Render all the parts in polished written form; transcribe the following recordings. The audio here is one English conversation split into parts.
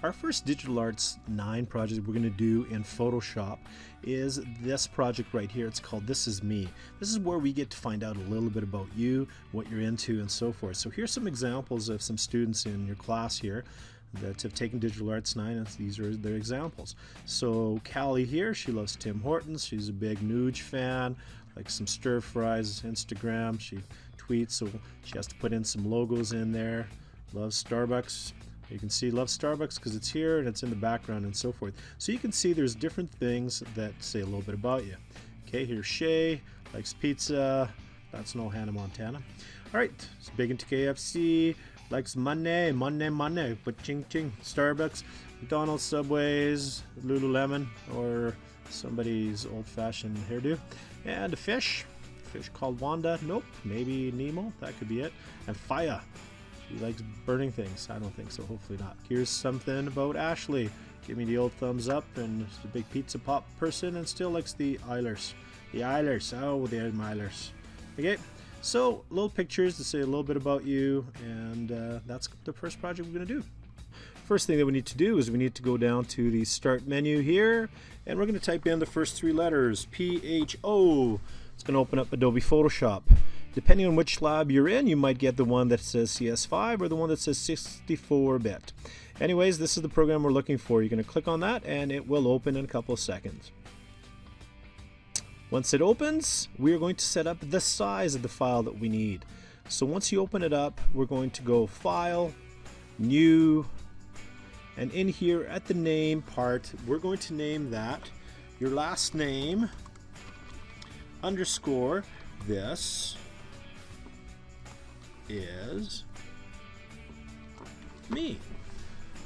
Our first Digital Arts 9 project we're going to do in Photoshop is this project right here. It's called This Is Me. This is where we get to find out a little bit about you, what you're into, and so forth. So here's some examples of some students in your class here that have taken Digital Arts 9, and these are their examples. So Callie here, she loves Tim Hortons. She's a big Nuge fan, like some stir fries, Instagram. She tweets, so she has to put in some logos in there. Loves Starbucks. You can see loves Starbucks because it's here and it's in the background and so forth. So you can see there's different things that say a little bit about you. Okay, here's Shay, likes pizza. That's no Hannah Montana. All right, it's big into KFC, likes money, but ching ching. Starbucks, McDonald's, Subways, Lululemon, or somebody's old-fashioned hairdo. And a fish called Wanda. Nope, maybe Nemo, that could be it. And fire. She likes burning things. I don't think so, hopefully not. Here's something about Ashley. Give me the old thumbs up, and she's a big pizza pop person and still likes the Eilers. The Eilers, oh, the Eilers. Okay, so little pictures to say a little bit about you, and that's the first project we're going to do. First thing that we need to do is we need to go down to the Start menu here, and we're going to type in the first three letters, PHO. It's going to open up Adobe Photoshop. Depending on which lab you're in, you might get the one that says CS5 or the one that says 64-bit. Anyways, this is the program we're looking for. You're going to click on that and it will open in a couple of seconds. Once it opens, we are going to set up the size of the file that we need. So once you open it up, we're going to go File, New, and in here at the name part, we're going to name that your last name underscore this is me.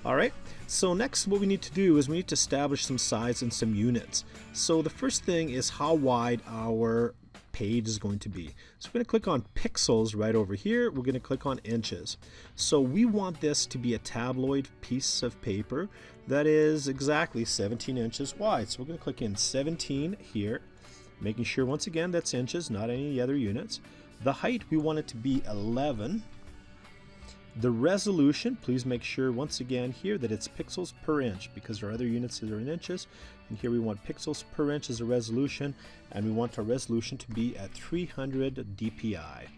Alright, so next what we need to do is we need to establish some size and some units. So the first thing is how wide our page is going to be. So we're going to click on pixels right over here. We're going to click on inches. So we want this to be a tabloid piece of paper that is exactly 17 inches wide. So we're going to click in 17 here, making sure once again that's inches, not any other units. The height, we want it to be 11. The resolution, please make sure once again here that it's pixels per inch, because our other units are in inches, and here we want pixels per inch as a resolution, and we want our resolution to be at 300 dpi,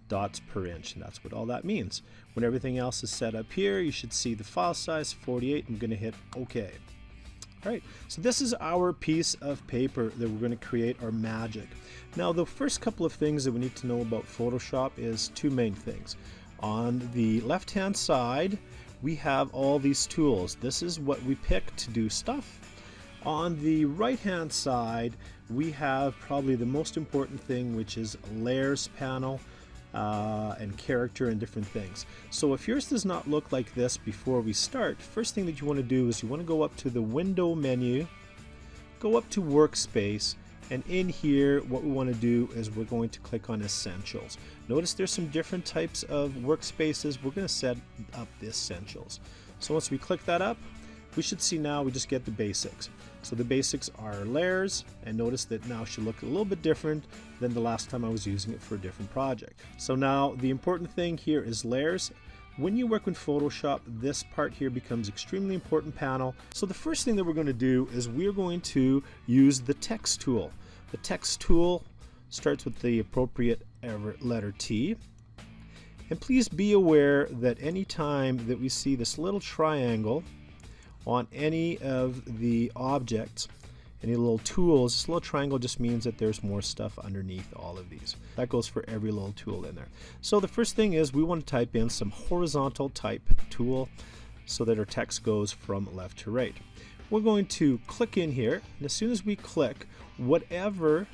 dots per inch, and that's what all that means. When everything else is set up here, you should see the file size 48. I'm going to hit OK. Alright, so this is our piece of paper that we're going to create our magic. Now the first couple of things that we need to know about Photoshop is two main things. On the left hand side we have all these tools. This is what we pick to do stuff. On the right hand side we have probably the most important thing, which is layers panel and character and different things. So if yours does not look like this before we start, first thing that you want to do is you want to go up to the window menu, go up to workspace, and in here what we want to do is we're going to click on essentials. Notice there's some different types of workspaces. We're going to set up the essentials. So once we click that up, we should see now we just get the basics. So the basics are layers, and notice that now it should look a little bit different than the last time I was using it for a different project. So now the important thing here is layers. When you work with Photoshop, this part here becomes extremely important panel. So the first thing that we're going to do is we're going to use the text tool. The text tool starts with the appropriate letter T. And please be aware that any time that we see this little triangle on any of the objects, any little tools, this little triangle just means that there's more stuff underneath all of these. That goes for every little tool in there. So the first thing is we want to type in some horizontal type tool so that our text goes from left to right. We're going to click in here, and as soon as we click, whatever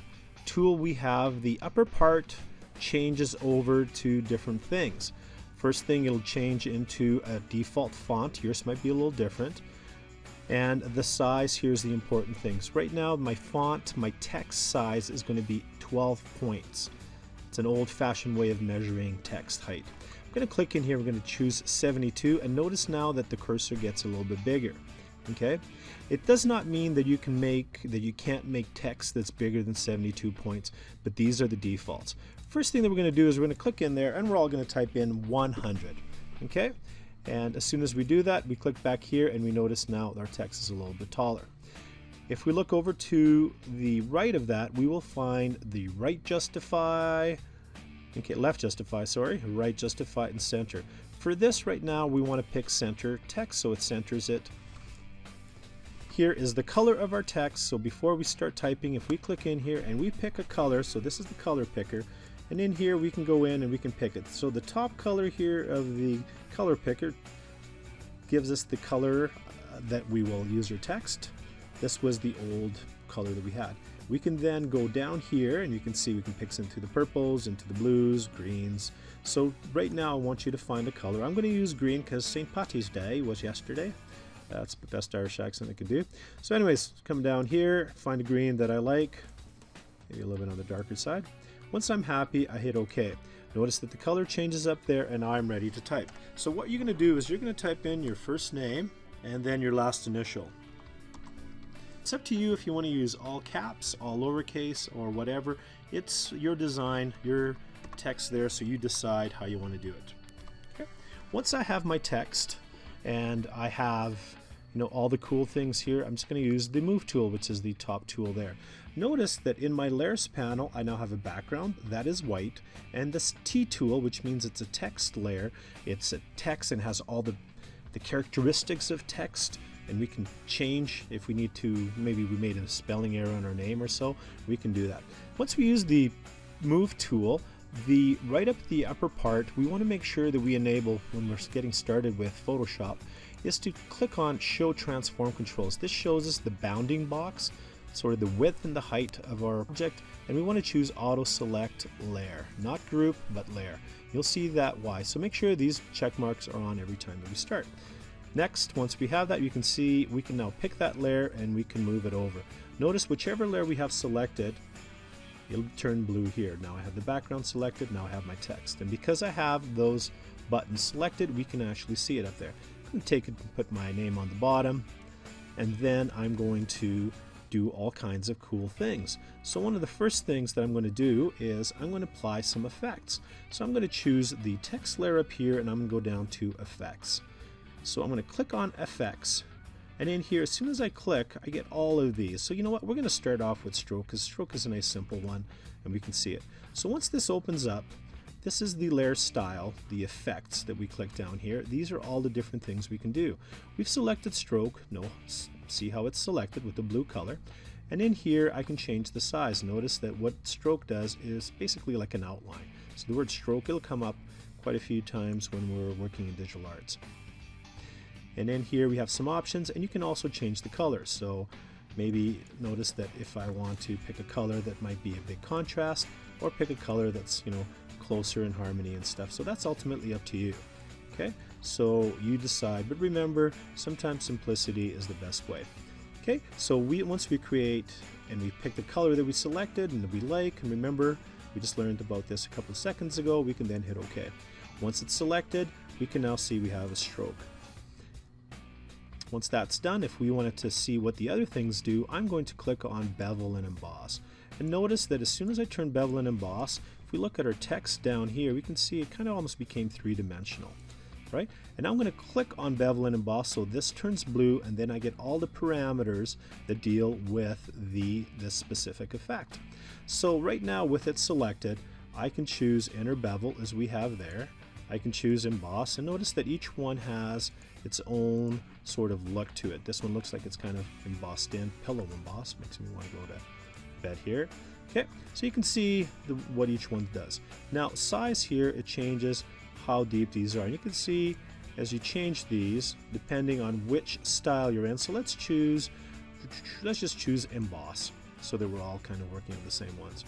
tool we have, the upper part changes over to different things. First thing, it'll change into a default font. Yours might be a little different. And the size, here's the important things. Right now my font, my text size is going to be 12 points. It's an old-fashioned way of measuring text height. I'm going to click in here, we're going to choose 72, and notice now that the cursor gets a little bit bigger. Okay? It does not mean that you can't make text that's bigger than 72 points, but these are the defaults. First thing that we're going to do is we're going to click in there and we're all going to type in 100. Okay? And as soon as we do that, we click back here and we notice now our text is a little bit taller. If we look over to the right of that, we will find the right justify, okay, left justify, sorry, right justify and center. For this right now, we want to pick center text so it centers it. Here is the color of our text. So before we start typing, if we click in here and we pick a color, so this is the color picker, and in here we can go in and we can pick it. So the top color here of the color picker gives us the color that we will use our text. This was the old color that we had. We can then go down here and you can see we can pick into the purples, into the blues, greens. So right now I want you to find a color. I'm going to use green because St. Patty's Day was yesterday. That's the best Irish accent I could do. So anyways, come down here, find a green that I like, maybe a little bit on the darker side. Once I'm happy, I hit OK. Notice that the color changes up there and I'm ready to type. So what you're going to do is you're going to type in your first name and then your last initial. It's up to you if you want to use all caps, all lowercase, or whatever. It's your design, your text there, so you decide how you want to do it. Okay. Once I have my text and I have all the cool things here, I'm just going to use the Move tool, which is the top tool there. Notice that in my layers panel I now have a background that is white, and this T tool, which means it's a text layer, it's a text and has all the characteristics of text, and we can change if we need to. Maybe we made a spelling error on our name or so, we can do that. Once we use the Move tool, right up the upper part, we want to make sure that we enable, when we're getting started with Photoshop, is to click on Show Transform Controls. This shows us the bounding box, sort of the width and the height of our object, and we want to choose Auto Select Layer, not Group, but Layer. You'll see that why. So make sure these check marks are on every time that we start. Next, once we have that, you can see we can now pick that layer and we can move it over. Notice whichever layer we have selected, it'll turn blue here. Now I have the background selected, now I have my text. And because I have those buttons selected, we can actually see it up there. I'm going to take it and put my name on the bottom, and then I'm going to do all kinds of cool things. So one of the first things that I'm going to do is I'm going to apply some effects. So I'm going to choose the text layer up here and I'm going to go down to Effects. So I'm going to click on Effects, and in here, as soon as I click, I get all of these. So you know what, we're going to start off with Stroke, because Stroke is a nice simple one and we can see it. So once this opens up, this is the layer style, the effects that we click down here. These are all the different things we can do. We've selected Stroke. See how it's selected with the blue color. And in here I can change the size. Notice that what Stroke does is basically like an outline. So the word Stroke, it'll come up quite a few times when we're working in digital arts. And in here we have some options, and you can also change the color. So maybe notice that if I want to pick a color that might be a big contrast, or pick a color that's closer in harmony and stuff. So that's ultimately up to you. Okay, so you decide, but remember, sometimes simplicity is the best way. Okay, so once we create and we pick the color that we selected and that we like, and remember we just learned about this a couple of seconds ago, we can then hit OK. Once it's selected, we can now see we have a stroke. Once that's done, if we wanted to see what the other things do, I'm going to click on Bevel and Emboss. And notice that as soon as I turn Bevel and Emboss, if we look at our text down here, we can see it kind of almost became three-dimensional, right? And now I'm going to click on Bevel and Emboss, so this turns blue, and then I get all the parameters that deal with this specific effect. So right now, with it selected, I can choose Inner Bevel, as we have there. I can choose Emboss, and notice that each one has its own sort of look to it. This one looks like it's kind of embossed in. Pillow Emboss makes me want to go to bed here. Okay, so you can see what each one does. Now size here, it changes how deep these are, and you can see as you change these depending on which style you're in. So let's just choose Emboss, so that we're all kind of working on the same ones.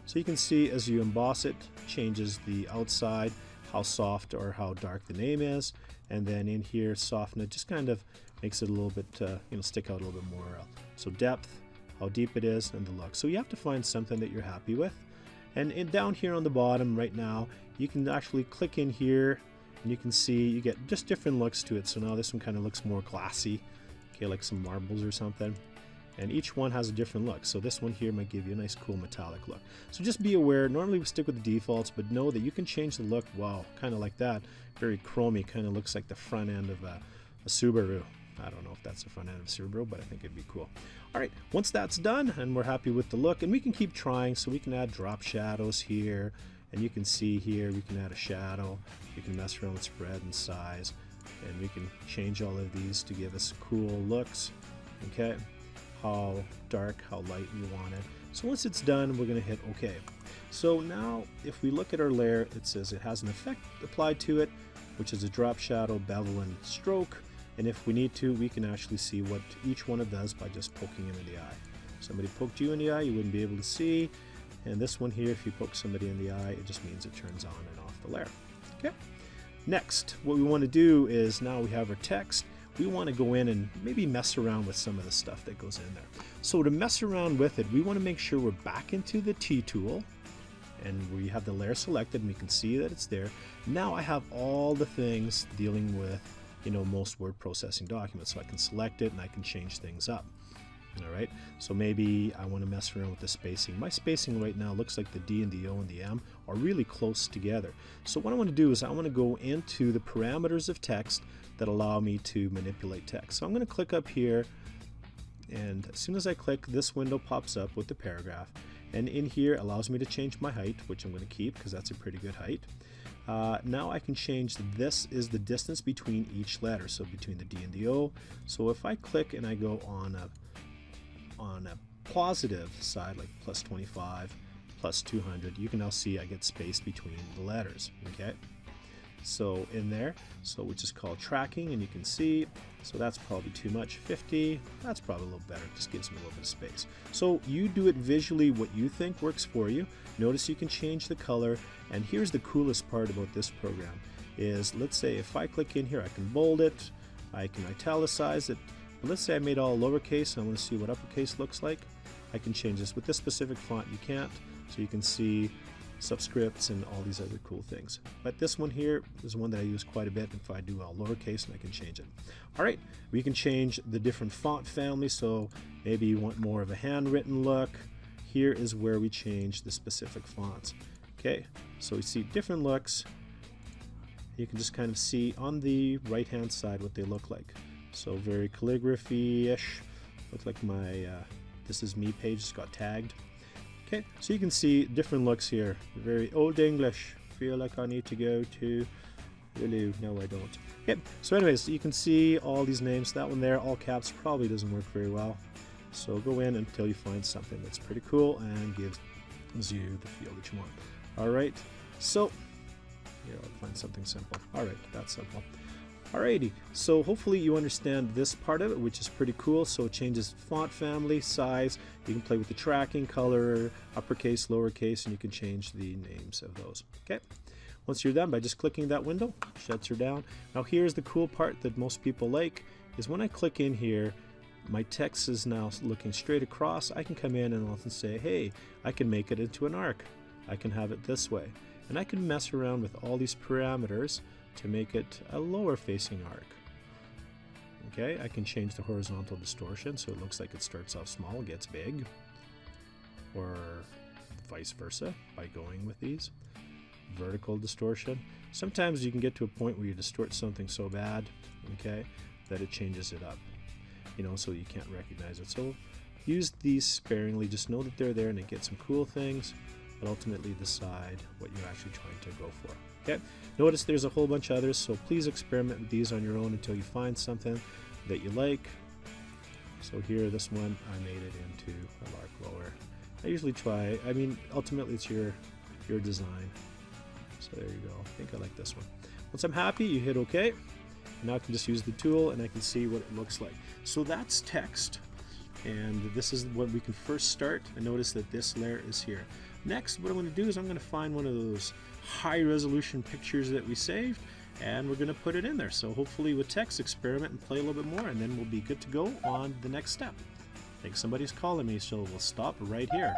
So you can see as you emboss it, changes the outside, how soft or how dark the name is, and then in here soften it, just kind of makes it a little bit stick out a little bit more. So depth, how deep it is, and the look. So you have to find something that you're happy with. And down here on the bottom right now, you can actually click in here and you can see you get just different looks to it. So now this one kind of looks more glassy, okay, like some marbles or something. and each one has a different look. So this one here might give you a nice cool metallic look. So just be aware, normally we stick with the defaults, but know that you can change the look. Wow, kind of like that, very chromy, kind of looks like the front end of a Subaru. I don't know if that's the front end of a Subaru, but I think it'd be cool. All right, once that's done and we're happy with the look, and we can keep trying, so we can add drop shadows here, and you can see here we can add a shadow, we can mess around with spread and size, and we can change all of these to give us cool looks. Okay, how dark, how light we want it. So once it's done, we're going to hit OK. So now if we look at our layer, it says it has an effect applied to it, which is a drop shadow, bevel, and stroke. And if we need to, we can actually see what each one of does by just poking him in the eye. Somebody poked you in the eye, you wouldn't be able to see. And this one here, if you poke somebody in the eye, it just means it turns on and off the layer. Okay. Next, what we want to do is, now we have our text, we want to go in and maybe mess around with some of the stuff that goes in there. So to mess around with it, we want to make sure we're back into the T tool, and we have the layer selected and we can see that it's there. Now I have all the things dealing with, you know, most word processing documents, so I can select it and I can change things up. All right, so maybe I want to mess around with the spacing. My spacing right now looks like the D and the O and the M are really close together. So what I want to do is I want to go into the parameters of text that allow me to manipulate text. So I'm going to click up here, and as soon as I click, this window pops up with the paragraph, and in here it allows me to change my height, which I'm going to keep because that's a pretty good height. Now I can change, this is the distance between each letter, so between the D and the O. So if I click and I go on a positive side, like plus 25, plus 200, you can now see I get space between the letters. Okay, so in there, so which is called tracking, and you can see, so that's probably too much. 50, that's probably a little better, just gives me a little bit of space. So you do it visually what you think works for you. Notice you can change the color, and here's the coolest part about this program is, let's say if I click in here, I can bold it, I can italicize it. But let's say I made all lowercase and I want to see what uppercase looks like. I can change this. With this specific font you can't, so you can see subscripts and all these other cool things. But this one here is one that I use quite a bit. If I do all lowercase, and I can change it. Alright, we can change the different font families, so maybe you want more of a handwritten look. Here is where we change the specific fonts. Okay, so we see different looks. You can just kind of see on the right hand side what they look like. So very calligraphy-ish. Looks like my This Is Me page just got tagged. Okay, so you can see different looks here. Very old English. Feel like I need to go to Really? No, I don't. Okay, so anyways, you can see all these names. That one there, all caps, probably doesn't work very well. So go in until you find something that's pretty cool and gives you the feel that you want. All right, so here, I'll find something simple. All right, that's simple. Alrighty, so hopefully you understand this part of it, which is pretty cool. So it changes font family, size, you can play with the tracking, color, uppercase, lowercase, and you can change the names of those. Okay, once you're done, by just clicking that window, shuts her down. Now here's the cool part that most people like, is when I click in here, my text is now looking straight across. I can come in and often say, hey, I can make it into an arc. I can have it this way. And I can mess around with all these parameters to make it a lower facing arc. Okay, I can change the horizontal distortion so it looks like it starts off small, gets big, or vice versa by going with these. Vertical distortion. Sometimes you can get to a point where you distort something so bad, okay, that it changes it up, you know, so you can't recognize it. So use these sparingly, just know that they're there and it gets some cool things, but ultimately decide what you're actually trying to go for. Okay, notice there's a whole bunch of others, so please experiment with these on your own until you find something that you like. So here, this one, I made it into a lark lower. I usually try, I mean, ultimately it's your design. So there you go, I think I like this one. Once I'm happy, you hit OK. Now I can just use the tool and I can see what it looks like. So that's text, and this is what we can first start. And notice that this layer is here. Next, what I'm going to do is I'm going to find one of those high resolution pictures that we saved, and we're going to put it in there. So hopefully with text, experiment and play a little bit more, and then we'll be good to go on the next step. I think somebody's calling me, so we'll stop right here.